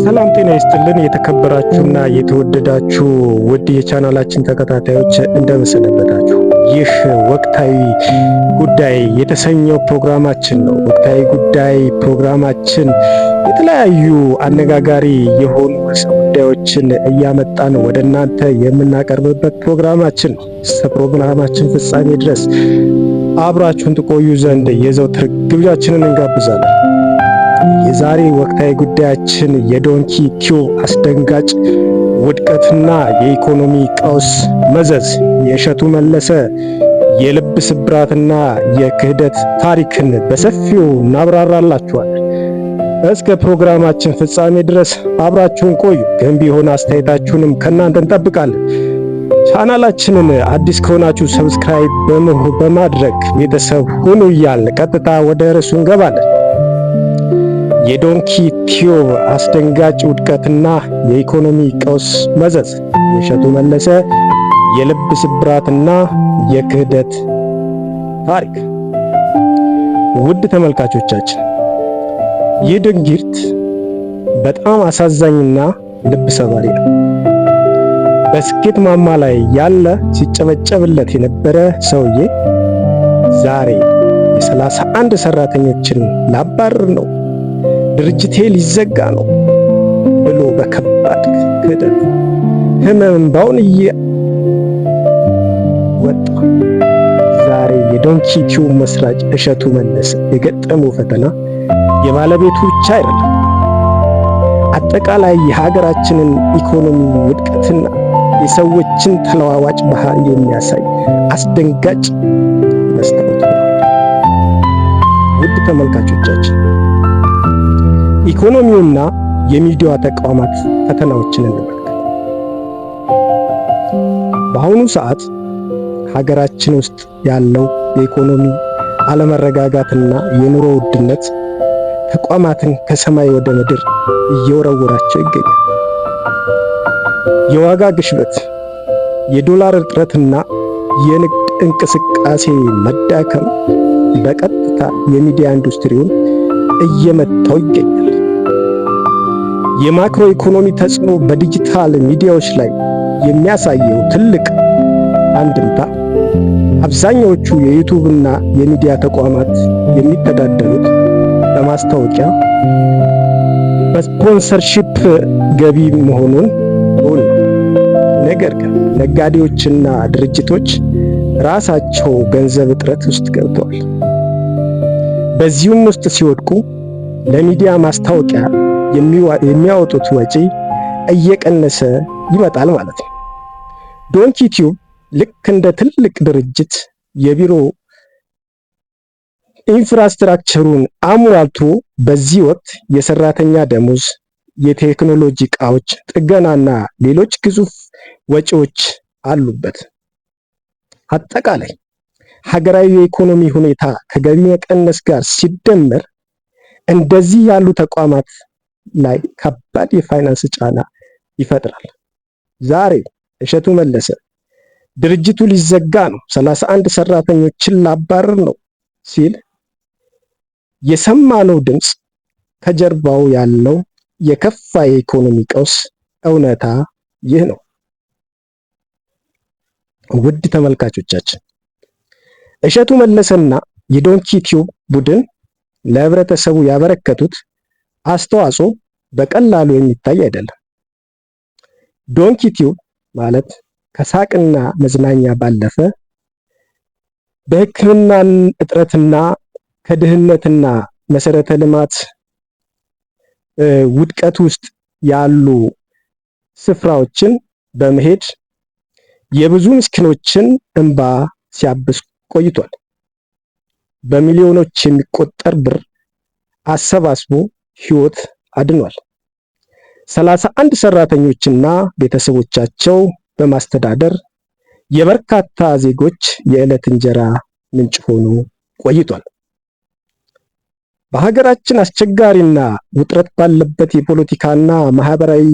ሰላም ጤና ይስጥልን። የተከበራችሁና የተወደዳችሁ ውድ የቻናላችን ተከታታዮች እንደምን ሰነበታችሁ? ይህ ወቅታዊ ጉዳይ የተሰኘው ፕሮግራማችን ነው። ወቅታዊ ጉዳይ ፕሮግራማችን የተለያዩ አነጋጋሪ የሆኑ ርዕሰ ጉዳዮችን እያመጣን ወደ እናንተ የምናቀርብበት ፕሮግራማችን ነው። እስከ ፕሮግራማችን ፍጻሜ ድረስ አብራችሁን ትቆዩ ዘንድ የዘውትር ግብዣችንን እንጋብዛለን። የዛሬ ወቅታዊ ጉዳያችን የዶንኪ ቲዩብ አስደንጋጭ ውድቀትና የኢኮኖሚ ቀውስ መዘዝ፣ የእሸቱ መለሰ የልብ ስብራትና የክህደት ታሪክን በሰፊው እናብራራላችኋለን። እስከ ፕሮግራማችን ፍጻሜ ድረስ አብራችሁን ቆዩ። ገንቢ የሆነ አስተያየታችሁንም ከእናንተ እንጠብቃለን። ቻናላችንን አዲስ ከሆናችሁ ሰብስክራይብ በማድረግ ቤተሰብ ሁኑ እያልን ቀጥታ ወደ ርዕሱ እንገባለን። የዶንኪ ቲዩብ አስደንጋጭ ውድቀትና የኢኮኖሚ ቀውስ መዘዝ፣ የእሸቱ መለሰ የልብ ስብራትና የክህደት ታሪክ። ውድ ተመልካቾቻችን፣ ይህ ድርጊት በጣም አሳዛኝና ልብ ሰባሪ ነው። በስኬት ማማ ላይ ያለ ሲጨበጨብለት የነበረ ሰውዬ ዛሬ የ31 ሰራተኞችን ላባረር ነው፣ ድርጅቴ ሊዘጋ ነው ብሎ በከባድ ክህደት ህመም እንባውን እየወጣ ዛሬ የዶንኪ ቲዩብ መስራች እሸቱ መለሰ የገጠመው ፈተና የባለቤቱ ብቻ አይደለም፣ አጠቃላይ የሀገራችንን ኢኮኖሚ ውድቀትና የሰዎችን ተለዋዋጭ ባህሪ የሚያሳይ አስደንጋጭ መስታወት ነው። ውድ ተመልካቾቻችን፣ ኢኮኖሚውና የሚዲያ ተቋማት ፈተናዎችን እንመልከት። በአሁኑ ሰዓት ሀገራችን ውስጥ ያለው የኢኮኖሚ አለመረጋጋትና የኑሮ ውድነት ተቋማትን ከሰማይ ወደ ምድር እየወረወራቸው ይገኛል። የዋጋ ግሽበት፣ የዶላር እጥረትና የንግድ እንቅስቃሴ መዳከም በቀጥታ የሚዲያ ኢንዱስትሪውን እየመታው ይገኛል። የማክሮ ኢኮኖሚ ተጽዕኖ በዲጂታል ሚዲያዎች ላይ የሚያሳየው ትልቅ አንድምታ አብዛኛዎቹ የዩቲዩብና የሚዲያ ተቋማት የሚተዳደሩት በማስታወቂያ በስፖንሰርሺፕ ገቢ መሆኑን ሁሉ። ነገር ግን ነጋዴዎችና ድርጅቶች ራሳቸው ገንዘብ እጥረት ውስጥ ገብተዋል። በዚሁም ውስጥ ሲወድቁ ለሚዲያ ማስታወቂያ የሚያወጡት ወጪ እየቀነሰ ይመጣል ማለት ነው። ዶንኪ ቲዩብ ልክ እንደ ትልቅ ድርጅት የቢሮ ኢንፍራስትራክቸሩን አሟልቶ በዚህ ወቅት የሰራተኛ ደሞዝ፣ የቴክኖሎጂ ዕቃዎች ጥገናና ሌሎች ግዙፍ ወጪዎች አሉበት። አጠቃላይ ሀገራዊ የኢኮኖሚ ሁኔታ ከገቢ መቀነስ ጋር ሲደመር እንደዚህ ያሉ ተቋማት ላይ ከባድ የፋይናንስ ጫና ይፈጥራል። ዛሬ እሸቱ መለሰ ድርጅቱ ሊዘጋ ነው፣ 31 ሰራተኞችን ላባረር ነው ሲል የሰማነው ድምፅ ከጀርባው ያለው የከፋ የኢኮኖሚ ቀውስ እውነታ ይህ ነው። ውድ ተመልካቾቻችን፣ እሸቱ መለሰና የዶንኪ ቲዩብ ቡድን ለህብረተሰቡ ያበረከቱት አስተዋጽኦ በቀላሉ የሚታይ አይደለም። ዶንኪ ቲዩብ ማለት ከሳቅና መዝናኛ ባለፈ በሕክምና እጥረትና ከድህነትና መሰረተ ልማት ውድቀት ውስጥ ያሉ ስፍራዎችን በመሄድ የብዙ ምስኪኖችን እንባ ሲያብስ ቆይቷል። በሚሊዮኖች የሚቆጠር ብር አሰባስቦ ህይወት አድኗል። 31 ሰራተኞችና ቤተሰቦቻቸው በማስተዳደር የበርካታ ዜጎች የዕለት እንጀራ ምንጭ ሆኖ ቆይቷል። በሀገራችን አስቸጋሪና ውጥረት ባለበት የፖለቲካና ማህበራዊ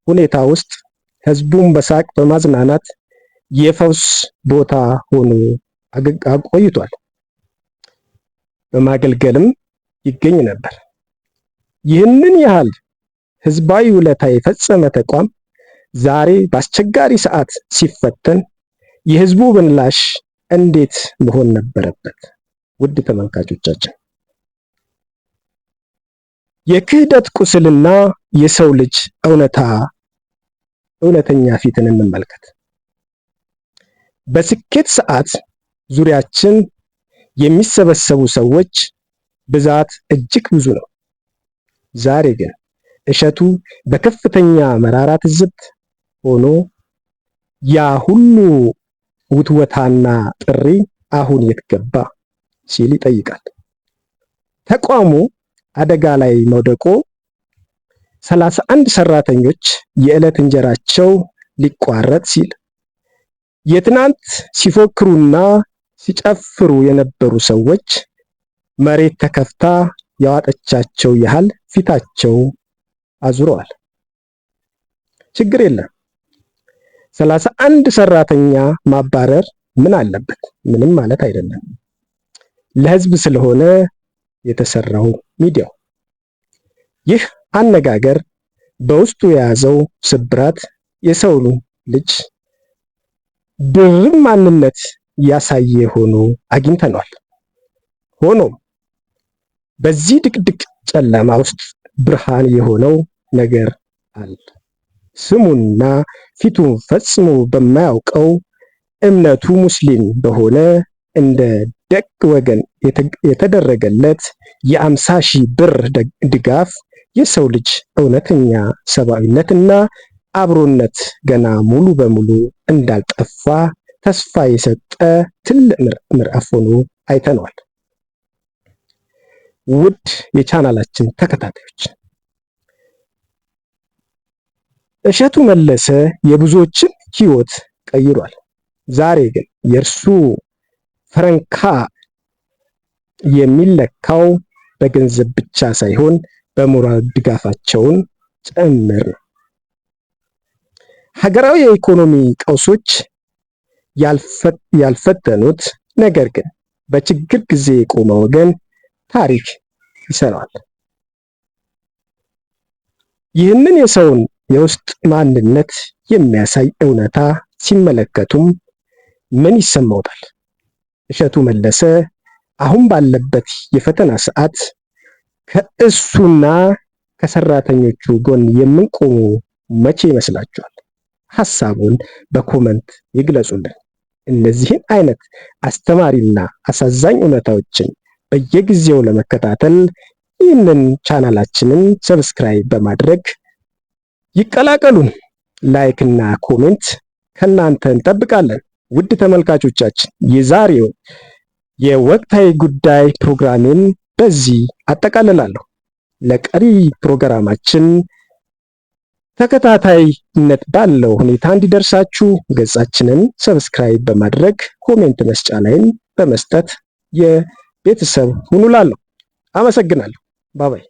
ሁኔታ ውስጥ ህዝቡን በሳቅ በማዝናናት የፈውስ ቦታ ሆኖ ቆይቷል። በማገልገልም ይገኝ ነበር። ይህንን ያህል ህዝባዊ ውለታ የፈጸመ ተቋም ዛሬ በአስቸጋሪ ሰዓት ሲፈተን የህዝቡ ምላሽ እንዴት መሆን ነበረበት? ውድ ተመልካቾቻችን የክህደት ቁስልና የሰው ልጅ እውነተኛ ፊትን እንመልከት። በስኬት ሰዓት ዙሪያችን የሚሰበሰቡ ሰዎች ብዛት እጅግ ብዙ ነው። ዛሬ ግን እሸቱ በከፍተኛ መራራ ትዝብት ሆኖ ያ ሁሉ ውትወታና ጥሪ አሁን የት ገባ ሲል ይጠይቃል። ተቋሙ አደጋ ላይ መውደቆ 31 ሰራተኞች የዕለት እንጀራቸው ሊቋረጥ ሲል የትናንት ሲፎክሩና ሲጨፍሩ የነበሩ ሰዎች መሬት ተከፍታ ያዋጠቻቸው ያህል ፊታቸው አዙረዋል። ችግር የለም። 31 ሰራተኛ ማባረር ምን አለበት? ምንም ማለት አይደለም። ለህዝብ ስለሆነ የተሰራው ሚዲያው ይህ አነጋገር በውስጡ የያዘው ስብራት የሰው ልጅ ድርብ ማንነት ያሳየ ሆኖ አግኝተነዋል። ሆኖም በዚህ ድቅድቅ ጨለማ ውስጥ ብርሃን የሆነው ነገር አለ። ስሙና ፊቱን ፈጽሞ በማያውቀው እምነቱ ሙስሊም በሆነ እንደ ደግ ወገን የተደረገለት የ50,000 ብር ድጋፍ የሰው ልጅ እውነተኛ ሰብአዊነትና አብሮነት ገና ሙሉ በሙሉ እንዳልጠፋ ተስፋ የሰጠ ትልቅ ምዕራፍ ሆኖ አይተነዋል። ውድ የቻናላችን ተከታታዮች እሸቱ መለሰ የብዙዎችን ህይወት ቀይሯል። ዛሬ ግን የእርሱ ፈረንካ የሚለካው በገንዘብ ብቻ ሳይሆን በሞራል ድጋፋቸውን ጭምር ነው። ሀገራዊ የኢኮኖሚ ቀውሶች ያልፈተኑት ነገር ግን በችግር ጊዜ የቆመ ወገን ታሪክ ይሰራል። ይህንን የሰውን የውስጥ ማንነት የሚያሳይ እውነታ ሲመለከቱም ምን ይሰማዎታል? እሸቱ መለሰ አሁን ባለበት የፈተና ሰዓት ከእሱና ከሰራተኞቹ ጎን የምንቆሙ መቼ ይመስላችኋል? ሐሳቡን በኮመንት ይግለጹልን። እነዚህን አይነት አስተማሪና አሳዛኝ እውነታዎችን በየጊዜው ለመከታተል ይህንን ቻናላችንን ሰብስክራይብ በማድረግ ይቀላቀሉን። ላይክ እና ኮሜንት ከናንተ እንጠብቃለን። ውድ ተመልካቾቻችን የዛሬው የወቅታዊ ጉዳይ ፕሮግራሜን በዚህ አጠቃልላለሁ። ለቀሪ ፕሮግራማችን ተከታታይነት ባለው ሁኔታ እንዲደርሳችሁ ገጻችንን ሰብስክራይብ በማድረግ ኮሜንት መስጫ ላይም በመስጠት የቤተሰብ ሁኑ እላለሁ። አመሰግናለሁ። ባባይ